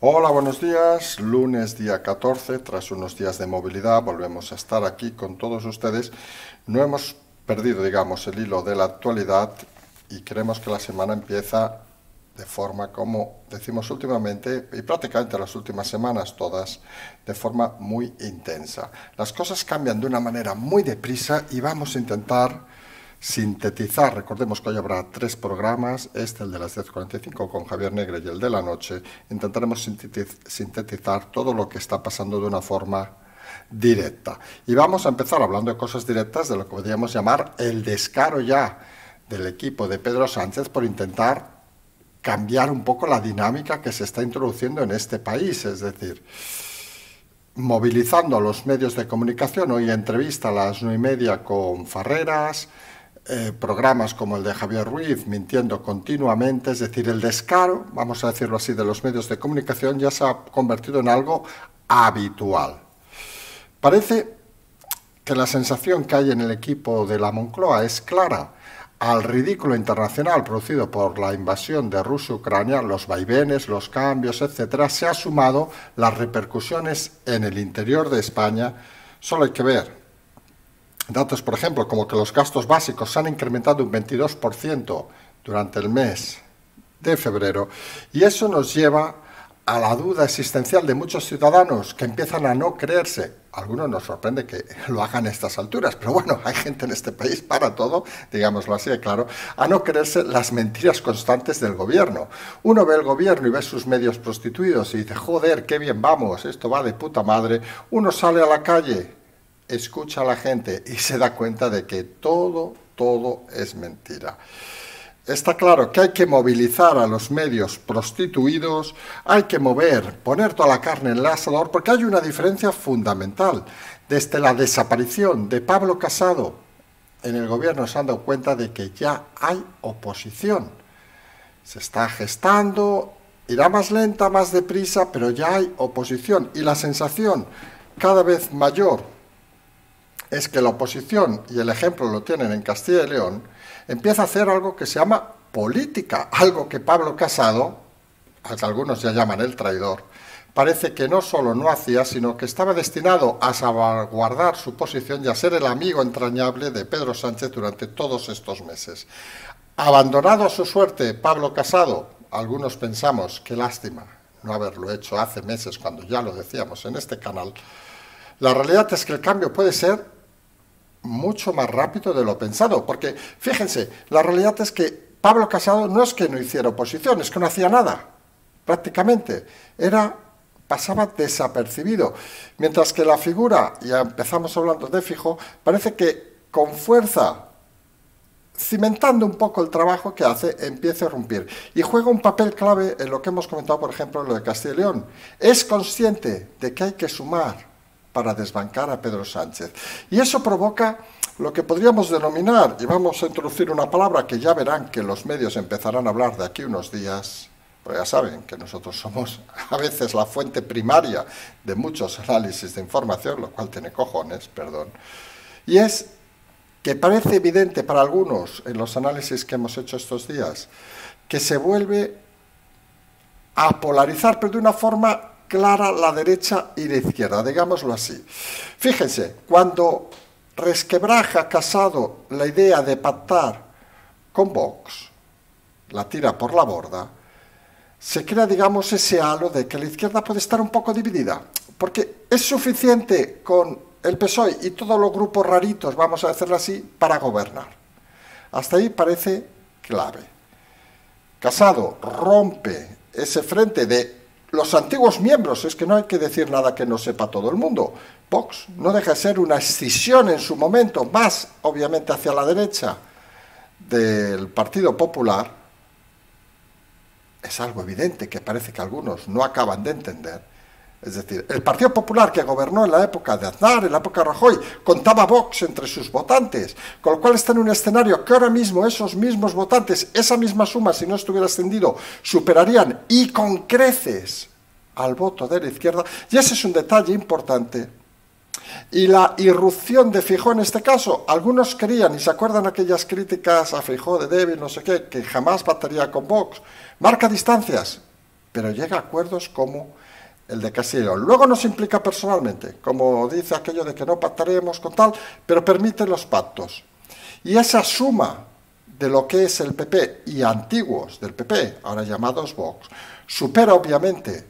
Hola, buenos días. Lunes día 14, tras unos días de movilidad, volvemos a estar aquí con todos ustedes. No hemos perdido, digamos, el hilo de la actualidad y creemos que la semana empieza de forma, como decimos últimamente, y prácticamente las últimas semanas todas, de forma muy intensa. Las cosas cambian de una manera muy deprisa y vamos a intentar sintetizar. Recordemos que hoy habrá 3 programas, el de las 10:45 con Javier Negre y el de la noche. Intentaremos sintetizar todo lo que está pasando de una forma directa. Y vamos a empezar hablando de cosas directas, de lo que podríamos llamar el descaro ya del equipo de Pedro Sánchez por intentar cambiar un poco la dinámica que se está introduciendo en este país, es decir, movilizando a los medios de comunicación. Hoy entrevista a las 9:30 con Farreras, programas como el de Javier Ruiz mintiendo continuamente, es decir, el descaro, vamos a decirlo así, de los medios de comunicación ya se ha convertido en algo habitual. Parece que la sensación que hay en el equipo de la Moncloa es clara. Al ridículo internacional producido por la invasión de Rusia a Ucrania, los vaivenes, los cambios, etcétera, se ha sumado las repercusiones en el interior de España. Solo hay que ver datos, por ejemplo, como que los gastos básicos se han incrementado un 22% durante el mes de febrero, y eso nos lleva a la duda existencial de muchos ciudadanos que empiezan a no creerse. A algunos nos sorprende que lo hagan a estas alturas, pero bueno, hay gente en este país para todo, digámoslo así de claro, a no creerse las mentiras constantes del gobierno. Uno ve el gobierno y ve sus medios prostituidos y dice, joder, qué bien vamos, esto va de puta madre. Uno sale a la calle, escucha a la gente y se da cuenta de que todo es mentira. Está claro que hay que movilizar a los medios prostituidos, hay que poner toda la carne en el asador, porque hay una diferencia fundamental. Desde la desaparición de Pablo Casado en el gobierno se han dado cuenta de que ya hay oposición. Se está gestando, irá más lenta, más deprisa, pero ya hay oposición. Y la sensación cada vez mayor es que la oposición, y el ejemplo lo tienen en Castilla y León, empieza a hacer algo que se llama política, algo que Pablo Casado, al que algunos ya llaman el traidor, parece que no solo no hacía, sino que estaba destinado a salvaguardar su posición y a ser el amigo entrañable de Pedro Sánchez durante todos estos meses. Abandonado a su suerte Pablo Casado, algunos pensamos, qué lástima no haberlo hecho hace meses cuando ya lo decíamos en este canal. La realidad es que el cambio puede ser mucho más rápido de lo pensado, porque fíjense, la realidad es que Pablo Casado no es que no hiciera oposición, es que no hacía nada, prácticamente, pasaba desapercibido, mientras que la figura, ya empezamos hablando de Feijóo, parece que con fuerza, cimentando un poco el trabajo que hace, empieza a irrumpir, y juega un papel clave en lo que hemos comentado, por ejemplo, en lo de Castilla y León. Es consciente de que hay que sumar para desbancar a Pedro Sánchez. Y eso provoca lo que podríamos denominar, y vamos a introducir una palabra que ya verán que los medios empezarán a hablar de aquí unos días, pero ya saben que nosotros somos a veces la fuente primaria de muchos análisis de información, lo cual tiene cojones, perdón, y es que parece evidente para algunos en los análisis que hemos hecho estos días, que se vuelve a polarizar, pero de una forma clara la derecha y la izquierda, digámoslo así. Fíjense, cuando resquebraja Casado la idea de pactar con Vox, la tira por la borda, se crea, digamos, ese halo de que la izquierda puede estar un poco dividida, porque es suficiente con el PSOE y todos los grupos raritos, vamos a decirlo así, para gobernar. Hasta ahí parece clave. Casado rompe ese frente de los antiguos miembros, es que no hay que decir nada que no sepa todo el mundo. Vox no deja de ser una escisión en su momento, más obviamente hacia la derecha del Partido Popular. Es algo evidente que parece que algunos no acaban de entender. Es decir, el Partido Popular que gobernó en la época de Aznar, en la época de Rajoy, contaba Vox entre sus votantes, con lo cual está en un escenario que ahora mismo esos mismos votantes, esa misma suma, si no estuviera extendido, superarían y con creces al voto de la izquierda, y ese es un detalle importante. Y la irrupción de Feijóo en este caso, algunos creían, y se acuerdan aquellas críticas a Feijóo de débil, no sé qué, que jamás pactaría con Vox, marca distancias. pero llega a acuerdos como el de Castillo. Luego nos implica personalmente, como dice aquello de que no pactaremos con tal, pero permite los pactos. Y esa suma de lo que es el PP y antiguos del PP, ahora llamados Vox, supera obviamente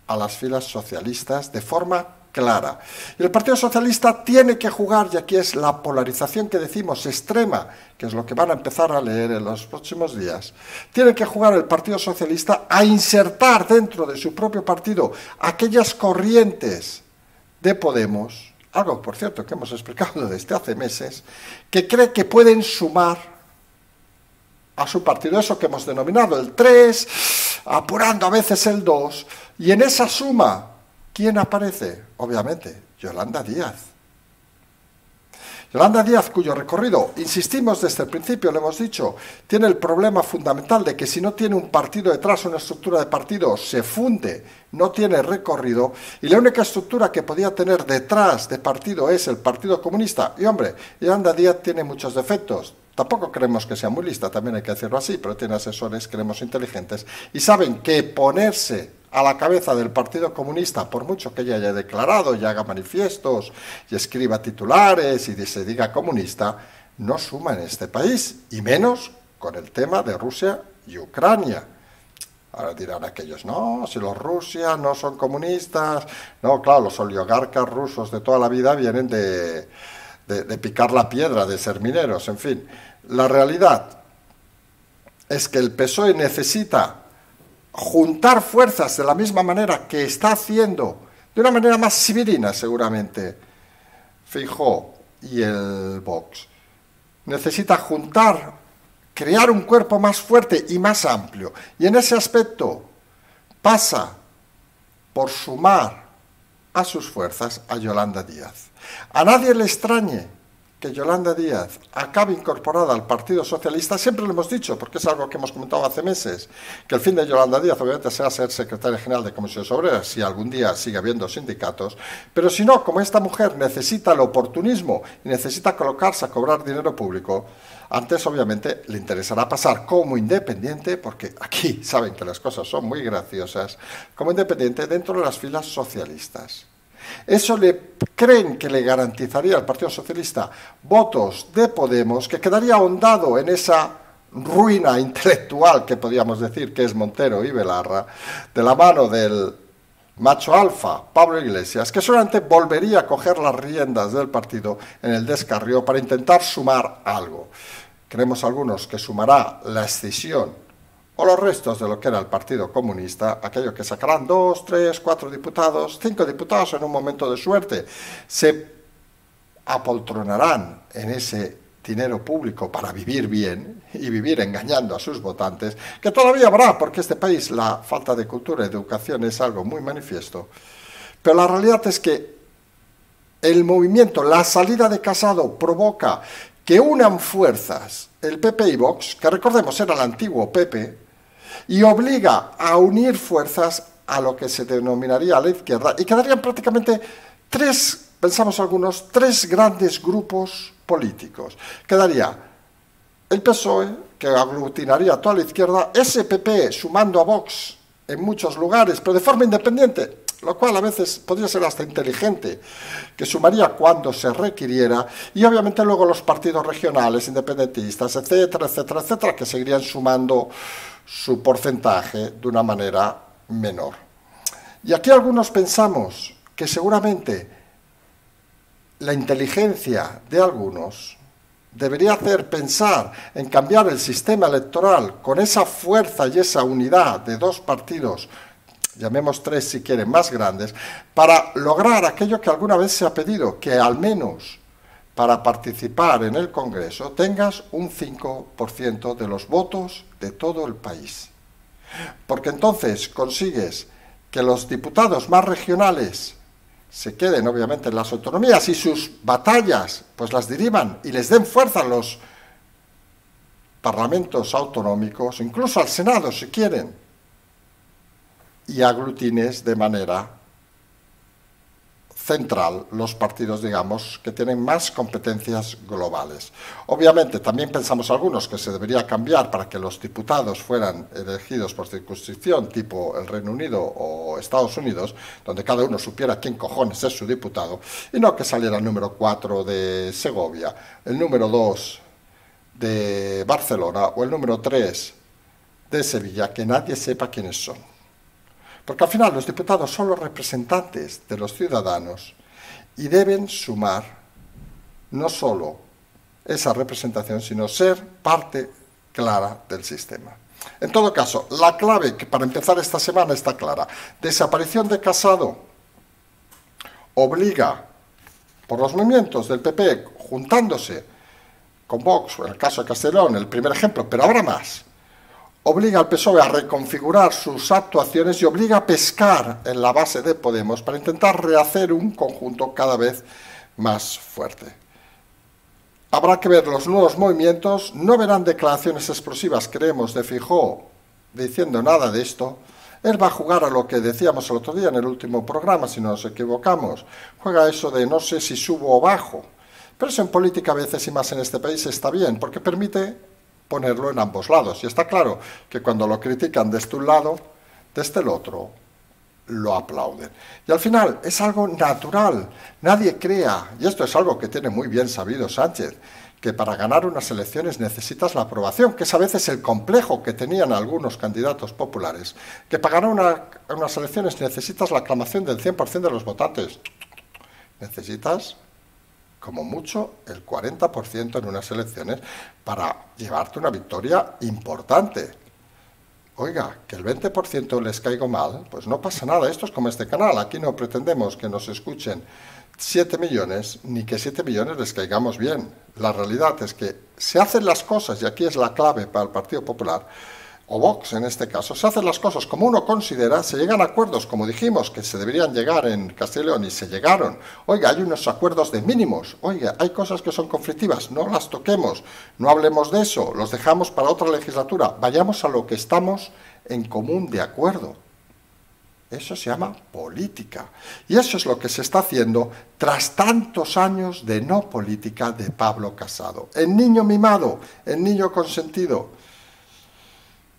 a las filas socialistas de forma clara. Y el Partido Socialista tiene que jugar, y aquí es la polarización que decimos extrema, que es lo que van a empezar a leer en los próximos días, tiene que jugar el Partido Socialista a insertar dentro de su propio partido aquellas corrientes de Podemos, algo por cierto que hemos explicado desde hace meses, que cree que pueden sumar a su partido eso que hemos denominado el 3, apurando a veces el 2, y en esa suma, ¿quién aparece? Obviamente, Yolanda Díaz. Yolanda Díaz, cuyo recorrido, insistimos desde el principio, lo hemos dicho, tiene el problema fundamental de que si no tiene un partido detrás, una estructura de partido, se funde, no tiene recorrido, y la única estructura que podía tener detrás de partido es el Partido Comunista. Y hombre, Yolanda Díaz tiene muchos defectos. Tampoco creemos que sea muy lista, también hay que decirlo así, pero tiene asesores, creemos, inteligentes, y saben que ponerse a la cabeza del Partido Comunista, por mucho que ella haya declarado y haga manifiestos y escriba titulares y se diga comunista, no suma en este país, y menos con el tema de Rusia y Ucrania. Ahora dirán aquellos, no, si los Rusia no son comunistas, no, claro, los oligarcas rusos de toda la vida vienen de picar la piedra, de ser mineros, en fin. La realidad es que el PSOE necesita juntar fuerzas de la misma manera que está haciendo, de una manera más sibirina seguramente, Feijóo y el Vox. Necesita juntar, crear un cuerpo más fuerte y más amplio. Y en ese aspecto pasa por sumar a sus fuerzas a Yolanda Díaz. A nadie le extrañe que Yolanda Díaz acabe incorporada al Partido Socialista, siempre lo hemos dicho, porque es algo que hemos comentado hace meses, que el fin de Yolanda Díaz obviamente será ser secretaria general de Comisiones Obreras, si algún día sigue habiendo sindicatos, pero si no, como esta mujer necesita el oportunismo y necesita colocarse a cobrar dinero público, antes obviamente le interesará pasar como independiente, porque aquí saben que las cosas son muy graciosas, como independiente dentro de las filas socialistas. Eso creen que le garantizaría al Partido Socialista votos de Podemos, que quedaría ahondado en esa ruina intelectual que podríamos decir que es Montero y Belarra, de la mano del macho alfa, Pablo Iglesias, que solamente volvería a coger las riendas del partido en el descarrío para intentar sumar algo. Creemos algunos que sumará la escisión o los restos de lo que era el Partido Comunista, aquello que sacarán 2, 3, 4 diputados, 5 diputados en un momento de suerte, se apoltronarán en ese dinero público para vivir bien y vivir engañando a sus votantes, que todavía habrá, porque en este país la falta de cultura y de educación es algo muy manifiesto. Pero la realidad es que el movimiento, la salida de Casado provoca que unan fuerzas el PP y Vox, que recordemos era el antiguo PP, y obliga a unir fuerzas a lo que se denominaría la izquierda, y quedarían prácticamente tres, pensamos algunos, tres grandes grupos políticos. Quedaría el PSOE, que aglutinaría a toda la izquierda, ese PP sumando a Vox en muchos lugares, pero de forma independiente, lo cual a veces podría ser hasta inteligente, que sumaría cuando se requiriera, y obviamente luego los partidos regionales, independentistas, etcétera, etcétera, etcétera, que seguirían sumando su porcentaje de una manera menor. Y aquí algunos pensamos que seguramente la inteligencia de algunos debería hacer pensar en cambiar el sistema electoral con esa fuerza y esa unidad de dos partidos, llamemos tres si quieren, más grandes, para lograr aquello que alguna vez se ha pedido, que al menos para participar en el Congreso tengas un 5% de los votos de todo el país. Porque entonces consigues que los diputados más regionales se queden obviamente en las autonomías y sus batallas pues las diriman y les den fuerza a los parlamentos autonómicos, incluso al Senado si quieren, y aglutines de manera central los partidos, digamos, que tienen más competencias globales. Obviamente, también pensamos algunos que se debería cambiar para que los diputados fueran elegidos por circunscripción, tipo el Reino Unido o Estados Unidos, donde cada uno supiera quién cojones es su diputado, y no que saliera el número 4 de Segovia, el número 2 de Barcelona o el número 3 de Sevilla, que nadie sepa quiénes son. Porque al final los diputados son los representantes de los ciudadanos y deben sumar no solo esa representación, sino ser parte clara del sistema. En todo caso, la clave que para empezar esta semana está clara. Desaparición de Casado obliga, por los movimientos del PP, juntándose con Vox, en el caso de Castellón, el primer ejemplo, pero habrá más, obliga al PSOE a reconfigurar sus actuaciones y obliga a pescar en la base de Podemos para intentar rehacer un conjunto cada vez más fuerte. Habrá que ver los nuevos movimientos, no verán declaraciones explosivas, creemos, de Feijóo diciendo nada de esto. Él va a jugar a lo que decíamos el otro día en el último programa, si no nos equivocamos. Juega eso de no sé si subo o bajo. Pero eso en política a veces y más en este país está bien, porque permite ponerlo en ambos lados. Y está claro que cuando lo critican desde un lado, desde el otro, lo aplauden. Y al final es algo natural. Nadie crea, y esto es algo que tiene muy bien sabido Sánchez, que para ganar unas elecciones necesitas la aprobación, que es a veces el complejo que tenían algunos candidatos populares, que para ganar unas elecciones necesitas la aclamación del 100% de los votantes. Necesitas como mucho el 40% en unas elecciones para llevarte una victoria importante. Oiga, que el 20% les caiga mal, pues no pasa nada. Esto es como este canal. Aquí no pretendemos que nos escuchen 7 millones, ni que 7 millones les caigamos bien. La realidad es que se hacen las cosas, y aquí es la clave para el Partido Popular, o Vox en este caso, se hacen las cosas como uno considera, se llegan a acuerdos, como dijimos, que se deberían llegar en Castilla y León y se llegaron. Oiga, hay unos acuerdos de mínimos, oiga, hay cosas que son conflictivas, no las toquemos, no hablemos de eso, los dejamos para otra legislatura, vayamos a lo que estamos en común de acuerdo. Eso se llama política. Y eso es lo que se está haciendo tras tantos años de no política de Pablo Casado. El niño mimado, el niño consentido,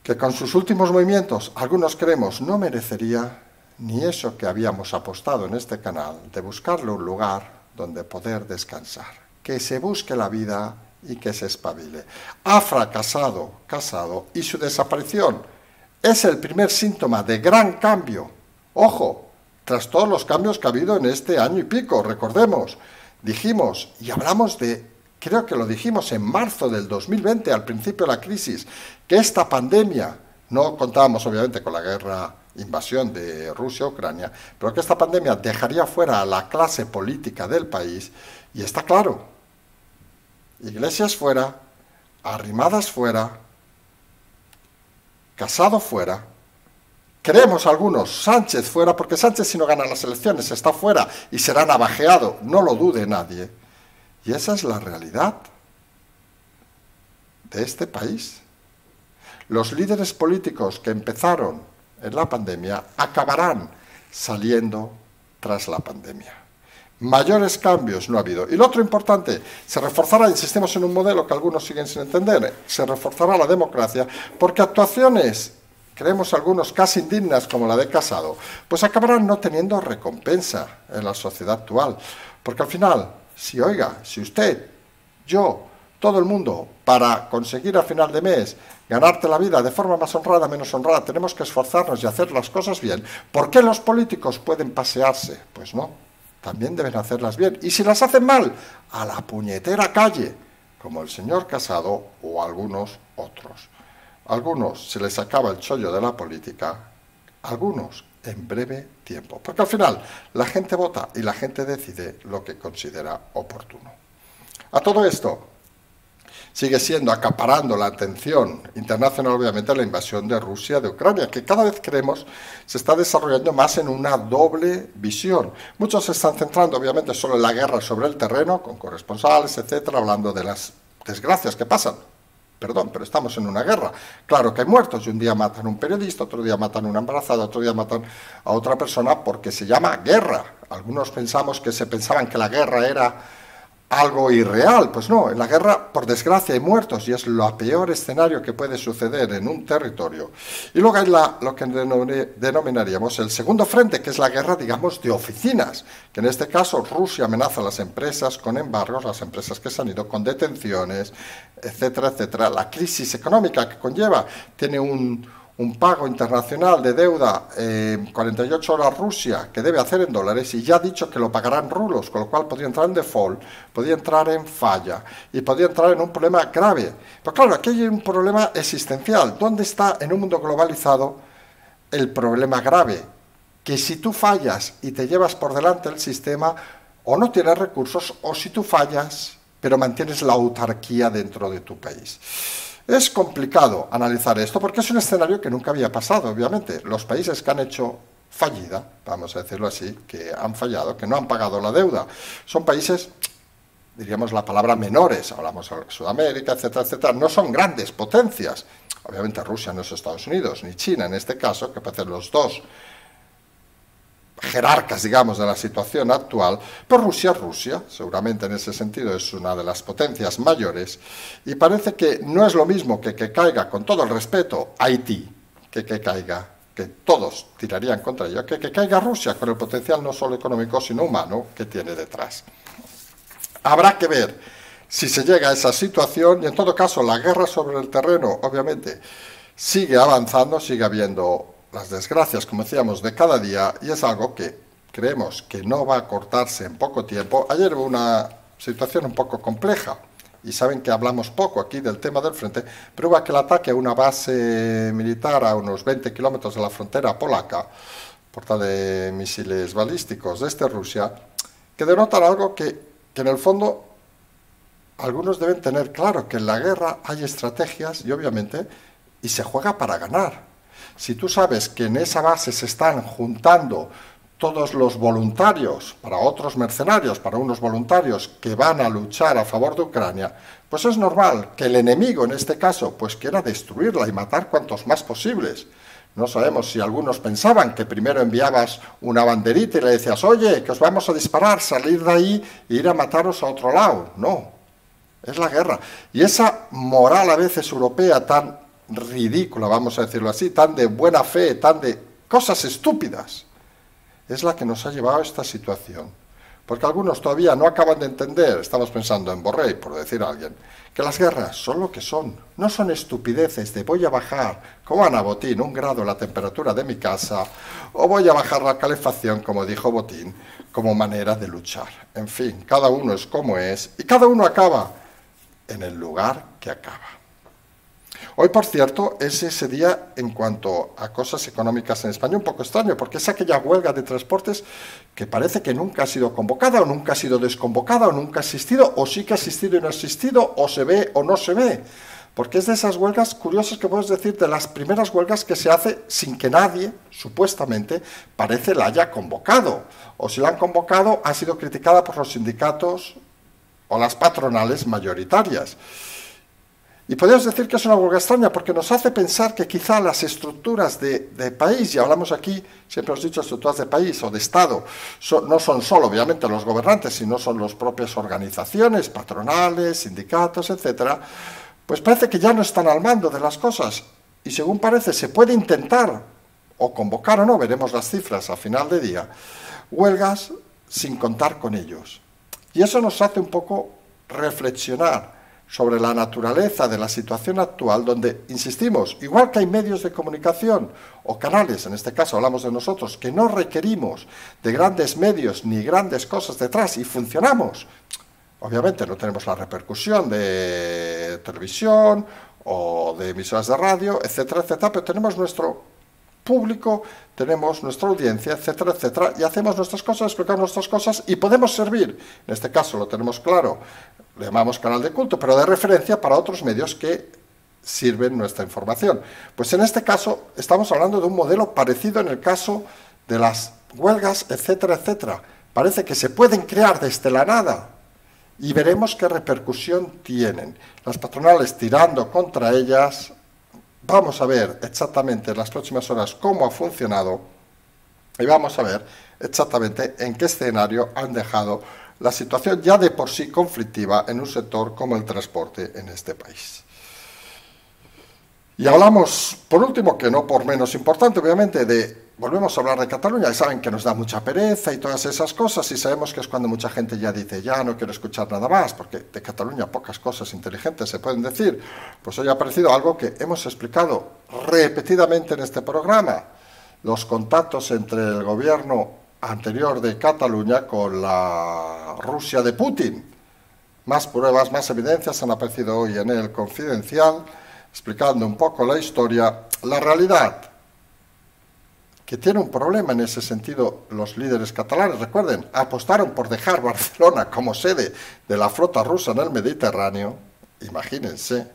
que con sus últimos movimientos, algunos creemos, no merecería ni eso que habíamos apostado en este canal, de buscarle un lugar donde poder descansar. Que se busque la vida y que se espabile. Ha fracasado Casado y su desaparición es el primer síntoma de gran cambio. Ojo, tras todos los cambios que ha habido en este año y pico, recordemos, dijimos y hablamos de, creo que lo dijimos en marzo del 2020, al principio de la crisis, que esta pandemia, no contábamos obviamente con la guerra, invasión de Rusia a Ucrania, pero que esta pandemia dejaría fuera a la clase política del país, y está claro, Iglesias fuera, Arrimadas fuera, Casado fuera, creemos algunos, Sánchez fuera, porque Sánchez si no gana las elecciones está fuera y será navajeado, no lo dude nadie. Y esa es la realidad de este país. Los líderes políticos que empezaron en la pandemia acabarán saliendo tras la pandemia. Mayores cambios no ha habido. Y lo otro importante, se reforzará, insistimos en un modelo que algunos siguen sin entender, se reforzará la democracia, porque actuaciones, creemos algunos, casi indignas como la de Casado, pues acabarán no teniendo recompensa en la sociedad actual. Porque al final, si usted, yo, todo el mundo, para conseguir a final de mes ganarte la vida de forma más honrada, menos honrada, tenemos que esforzarnos y hacer las cosas bien, ¿por qué los políticos pueden pasearse? Pues no, también deben hacerlas bien. Y si las hacen mal, a la puñetera calle, como el señor Casado o algunos otros. Algunos se les acaba el chollo de la política, algunos en breve tiempo. Porque al final la gente vota y la gente decide lo que considera oportuno. A todo esto sigue siendo acaparando la atención internacional, obviamente, la invasión de Rusia de Ucrania, que cada vez creemos se está desarrollando más en una doble visión. Muchos se están centrando, obviamente, solo en la guerra sobre el terreno, con corresponsales, etcétera, hablando de las desgracias que pasan. Perdón, pero estamos en una guerra. Claro que hay muertos y un día matan a un periodista, otro día matan a una embarazada, otro día matan a otra persona porque se llama guerra. algunos pensamos que se pensaban que la guerra era algo irreal. Pues no, en la guerra, por desgracia, hay muertos y es lo peor escenario que puede suceder en un territorio. Y luego hay lo que denominaríamos el segundo frente, que es la guerra, digamos, de oficinas, que en este caso Rusia amenaza a las empresas con embargos, las empresas que se han ido con detenciones, etcétera, etcétera. La crisis económica que conlleva tiene un pago internacional de deuda 48 horas Rusia, que debe hacer en dólares, y ya ha dicho que lo pagará en rublos, con lo cual podría entrar en default, podría entrar en falla, y podría entrar en un problema grave. Pero claro, aquí hay un problema existencial. ¿Dónde está en un mundo globalizado el problema grave? Que si tú fallas y te llevas por delante el sistema, o no tienes recursos, o si tú fallas, pero mantienes la autarquía dentro de tu país. Es complicado analizar esto porque es un escenario que nunca había pasado, obviamente. Los países que han hecho fallida, vamos a decirlo así, que han fallado, que no han pagado la deuda, son países, diríamos la palabra menores, hablamos de Sudamérica, etcétera, etcétera, no son grandes potencias. Obviamente Rusia no es Estados Unidos, ni China en este caso, que parecen los dos jerarcas, digamos, de la situación actual, pero Rusia, seguramente en ese sentido es una de las potencias mayores, y parece que no es lo mismo que caiga, con todo el respeto, Haití, que caiga, que todos tirarían contra ella, que caiga Rusia, con el potencial no solo económico, sino humano que tiene detrás. Habrá que ver si se llega a esa situación, y en todo caso la guerra sobre el terreno, obviamente, sigue avanzando, sigue habiendo las desgracias, como decíamos, de cada día, y es algo que creemos que no va a cortarse en poco tiempo. Ayer hubo una situación un poco compleja, y saben que hablamos poco aquí del tema del frente, pero hubo aquel ataque a una base militar a unos 20 kilómetros de la frontera polaca, porta de misiles balísticos desde Rusia, que denotan algo que en el fondo algunos deben tener claro, que en la guerra hay estrategias, y obviamente, y se juega para ganar. Si tú sabes que en esa base se están juntando todos los voluntarios para otros mercenarios, para unos voluntarios que van a luchar a favor de Ucrania, pues es normal que el enemigo, en este caso, pues quiera destruirla y matar cuantos más posibles. No sabemos si algunos pensaban que primero enviabas una banderita y le decías, oye, que os vamos a disparar, salir de ahí e ir a mataros a otro lado. No, es la guerra. Y esa moral a veces europea tan ridícula, vamos a decirlo así, tan de buena fe, tan de cosas estúpidas, es la que nos ha llevado a esta situación. Porque algunos todavía no acaban de entender, estamos pensando en Borrell, por decir a alguien, que las guerras son lo que son, no son estupideces de voy a bajar, como Ana Botín, 1 grado la temperatura de mi casa, o voy a bajar la calefacción, como dijo Botín, como manera de luchar. En fin, cada uno es como es, y cada uno acaba en el lugar que acaba. Hoy, por cierto, es ese día en cuanto a cosas económicas en España un poco extraño, porque es aquella huelga de transportes que parece que nunca ha sido convocada, o nunca ha sido desconvocada, o nunca ha existido, o sí que ha existido y no ha existido, o se ve o no se ve. Porque es de esas huelgas curiosas que puedes decir, de las primeras huelgas que se hace sin que nadie, supuestamente, parece la haya convocado. O si la han convocado, ha sido criticada por los sindicatos o las patronales mayoritarias. Y podríamos decir que es una huelga extraña porque nos hace pensar que quizá las estructuras de país, y hablamos aquí, siempre hemos dicho estructuras de país o de Estado, no son solo obviamente los gobernantes, sino son las propias organizaciones, patronales, sindicatos, etcétera, pues parece que ya no están al mando de las cosas. Y según parece, se puede intentar, o convocar o no, veremos las cifras a final de día, huelgas sin contar con ellos. Y eso nos hace un poco reflexionar sobre la naturaleza de la situación actual, donde, insistimos, igual que hay medios de comunicación o canales, en este caso hablamos de nosotros, que no requerimos de grandes medios ni grandes cosas detrás y funcionamos. Obviamente no tenemos la repercusión de televisión o de emisoras de radio, etcétera, etcétera, pero tenemos nuestro público, tenemos nuestra audiencia, etcétera, etcétera, y hacemos nuestras cosas, explicamos nuestras cosas y podemos servir, en este caso lo tenemos claro, le llamamos canal de culto, pero de referencia para otros medios que sirven nuestra información. Pues en este caso estamos hablando de un modelo parecido en el caso de las huelgas, etcétera, etcétera. Parece que se pueden crear desde la nada y veremos qué repercusión tienen. Las patronales tirando contra ellas. Vamos a ver exactamente en las próximas horas cómo ha funcionado y vamos a ver exactamente en qué escenario han dejado la situación ya de por sí conflictiva en un sector como el transporte en este país. Y hablamos, por último, que no por menos importante, obviamente, volvemos a hablar de Cataluña, y saben que nos da mucha pereza y todas esas cosas, y sabemos que es cuando mucha gente ya dice, ya no quiero escuchar nada más, porque de Cataluña pocas cosas inteligentes se pueden decir. Pues hoy ha aparecido algo que hemos explicado repetidamente en este programa, los contactos entre el gobierno anterior de Cataluña con la Rusia de Putin. Más pruebas, más evidencias han aparecido hoy en El Confidencial, explicando un poco la historia, la realidad, que tiene un problema en ese sentido los líderes catalanes. Recuerden, apostaron por dejar Barcelona como sede de la flota rusa en el Mediterráneo, imagínense.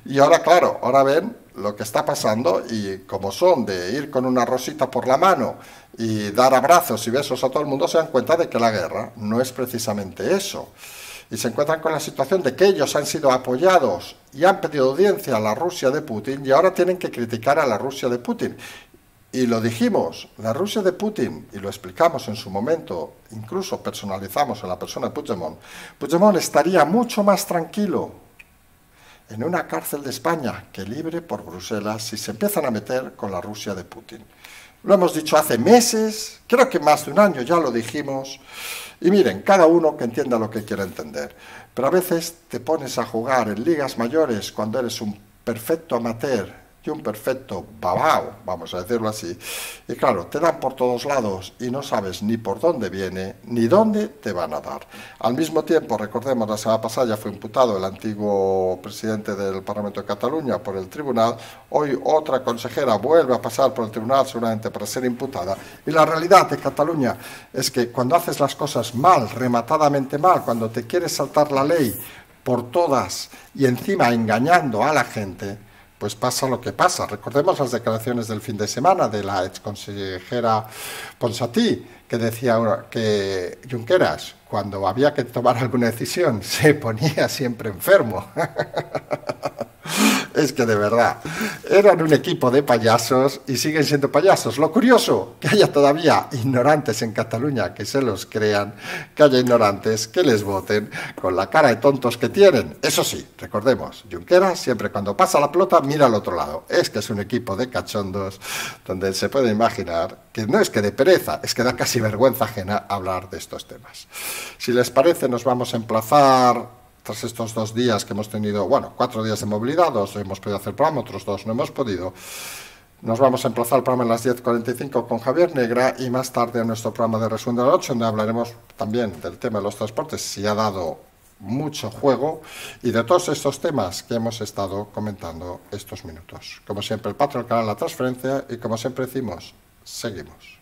Y ahora, claro, ahora ven lo que está pasando y como son de ir con una rosita por la mano y dar abrazos y besos a todo el mundo, se dan cuenta de que la guerra no es precisamente eso. Y se encuentran con la situación de que ellos han sido apoyados y han pedido audiencia a la Rusia de Putin y ahora tienen que criticar a la Rusia de Putin. Y lo dijimos, la Rusia de Putin, y lo explicamos en su momento, incluso personalizamos en la persona de Puigdemont, Puigdemont estaría mucho más tranquilo en una cárcel de España que libre por Bruselas si se empiezan a meter con la Rusia de Putin. Lo hemos dicho hace meses, creo que más de un año ya lo dijimos, y miren, cada uno que entienda lo que quiera entender. Pero a veces te pones a jugar en ligas mayores cuando eres un perfecto amateur y un perfecto babao, vamos a decirlo así. Y claro, te dan por todos lados y no sabes ni por dónde viene ni dónde te van a dar. Al mismo tiempo, recordemos, la semana pasada ya fue imputado el antiguo presidente del Parlamento de Cataluña por el tribunal. Hoy otra consejera vuelve a pasar por el tribunal seguramente para ser imputada. Y la realidad de Cataluña es que cuando haces las cosas mal, rematadamente mal, cuando te quieres saltar la ley por todas y encima engañando a la gente, pues pasa lo que pasa. Recordemos las declaraciones del fin de semana de la exconsejera Ponsatí, que decía que Junqueras, cuando había que tomar alguna decisión, se ponía siempre enfermo. Es que de verdad, eran un equipo de payasos y siguen siendo payasos. Lo curioso, que haya todavía ignorantes en Cataluña que se los crean, que haya ignorantes que les voten con la cara de tontos que tienen. Eso sí, recordemos, Junqueras siempre cuando pasa la pelota mira al otro lado. Es que es un equipo de cachondos donde se puede imaginar que no es que de pereza, es que da casi vergüenza ajena hablar de estos temas. Si les parece, nos vamos a emplazar tras estos 2 días que hemos tenido, bueno, 4 días de movilidad, 2 hemos podido hacer programa, otros 2 no hemos podido. Nos vamos a emplazar el programa a las 10:45 con Javier Negra y más tarde a nuestro programa de resumen de la noche, donde hablaremos también del tema de los transportes, si ha dado mucho juego, y de todos estos temas que hemos estado comentando estos minutos. Como siempre, el Patreon, el canal La Transferencia, y como siempre decimos, seguimos.